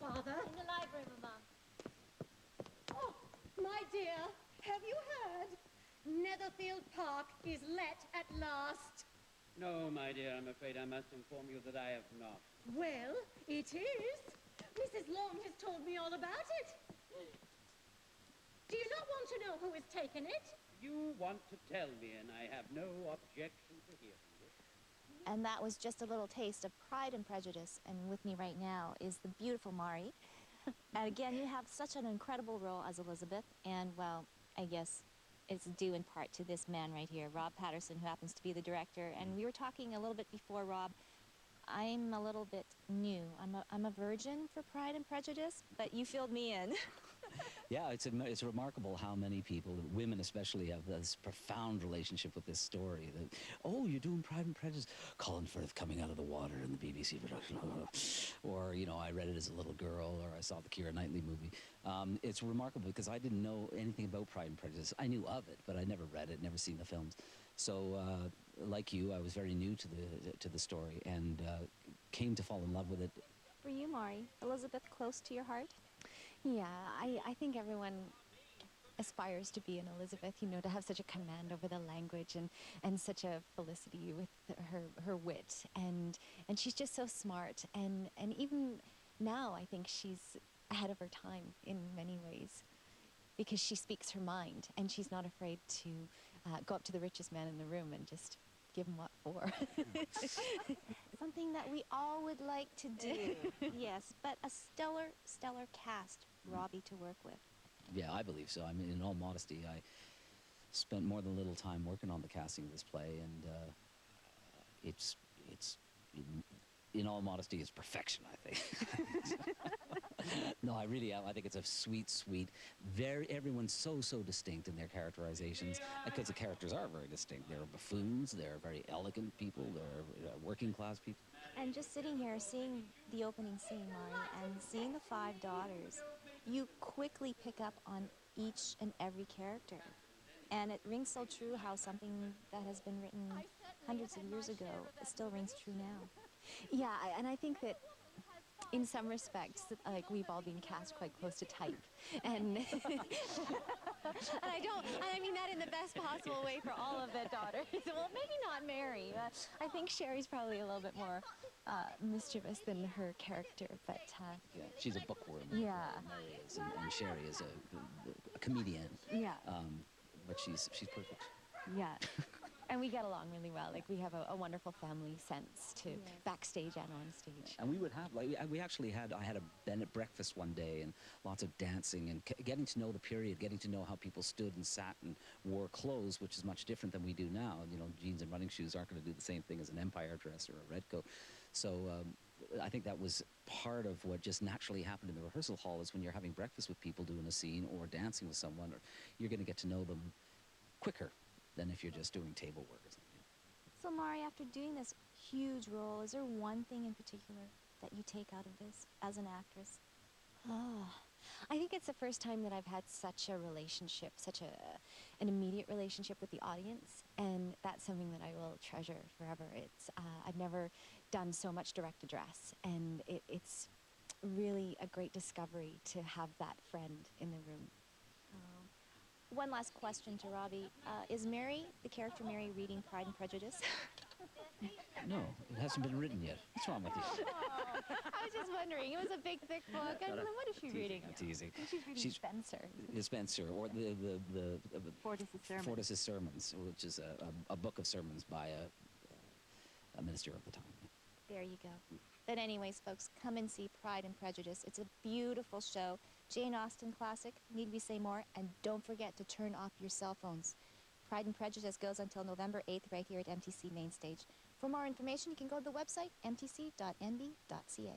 father? In the library, Mama. Oh, my dear, have you heard? Netherfield Park is let at last. No, my dear, I'm afraid I must inform you that I have not. Well, it is. Mrs. Long has told me all about it. Do you not want to know who has taken it? You want to tell me, and I have no objection to hearing it. And that was just a little taste of Pride and Prejudice. And with me right now is the beautiful Mari. And again, you have such an incredible role as Elizabeth. And, well, I guess it's due in part to this man right here, Rob Patterson, who happens to be the director. And we were talking a little bit before, Rob. I'm a little bit new. I'm a virgin for Pride and Prejudice, but you filled me in. Yeah, it's remarkable how many people, women especially, have this profound relationship with this story. That, oh, you're doing Pride and Prejudice, Colin Firth coming out of the water in the BBC production, or you know, I read it as a little girl, or I saw the Keira Knightley movie. It's remarkable because I didn't know anything about Pride and Prejudice. I knew of it, but I never read it, never seen the films. So, like you, I was very new to the story and came to fall in love with it. For you, Mari, Elizabeth close to your heart? Yeah, I think everyone aspires to be an Elizabeth, you know, to have such a command over the language and such a felicity with her wit. And she's just so smart. And even now, I think she's ahead of her time in many ways because she speaks her mind and she's not afraid to go up to the richest man in the room and just give him what for. Something that we all would like to do. Yes, but a stellar cast, Robbie, to work with. Yeah, I believe so. I mean, in all modesty, I spent more than a little time working on the casting of this play, and it's in all modesty, it's perfection, I think. No, I really am. I think it's a sweet, everyone's so distinct in their characterizations, because the characters are very distinct. They're buffoons, they're very elegant people, they're working class people. And just sitting here, seeing the opening scene, Mari, and seeing the 5 daughters, you quickly pick up on each and every character. And it rings so true how something that has been written hundreds of years ago still rings true now. Yeah, and I think that in some respects, like, we've all been cast quite close to type. And, and I mean that in the best possible way for all of the daughters. Well, maybe not Mary. I think Sherry's probably a little bit more mischievous than her character, but... yeah, she's a bookworm. Yeah. Mary is, and Sherry is a comedian. Yeah. But she's perfect. Yeah. And we get along really well. Like, we have a wonderful family sense to backstage and on stage. And we would have, like, I had a Bennett breakfast one day and lots of dancing and getting to know the period, getting to know how people stood and sat and wore clothes, which is much different than we do now. You know, jeans and running shoes aren't going to do the same thing as an empire dress or a red coat. So I think that was part of what just naturally happened in the rehearsal hall, is when you're having breakfast with people doing a scene or dancing with someone, or you're going to get to know them quicker than if you're just doing table work or something. So, Mari, after doing this huge role, is there one thing in particular that you take out of this as an actress? Oh, I think it's the first time that I've had such a relationship, an immediate relationship with the audience, and that's something that I will treasure forever. It's I've never done so much direct address, and it's really a great discovery to have that friend in the room. One last question to Robbie. Is Mary, the character Mary, reading Pride and Prejudice? No, it hasn't been written yet. What's wrong with you? Oh, I was just wondering. It was a big, thick book. And what is she reading? I'm teasing. She's reading Spenser. Spenser, or the Fortis's Sermons. Fortis's Sermons, which is a book of sermons by a minister of the time. There you go. But anyways, folks, come and see Pride and Prejudice. It's a beautiful show. Jane Austen classic. Need we say more? And don't forget to turn off your cell phones. Pride and Prejudice goes until November 8th right here at MTC Main Stage. For more information, you can go to the website mtc.nb.ca.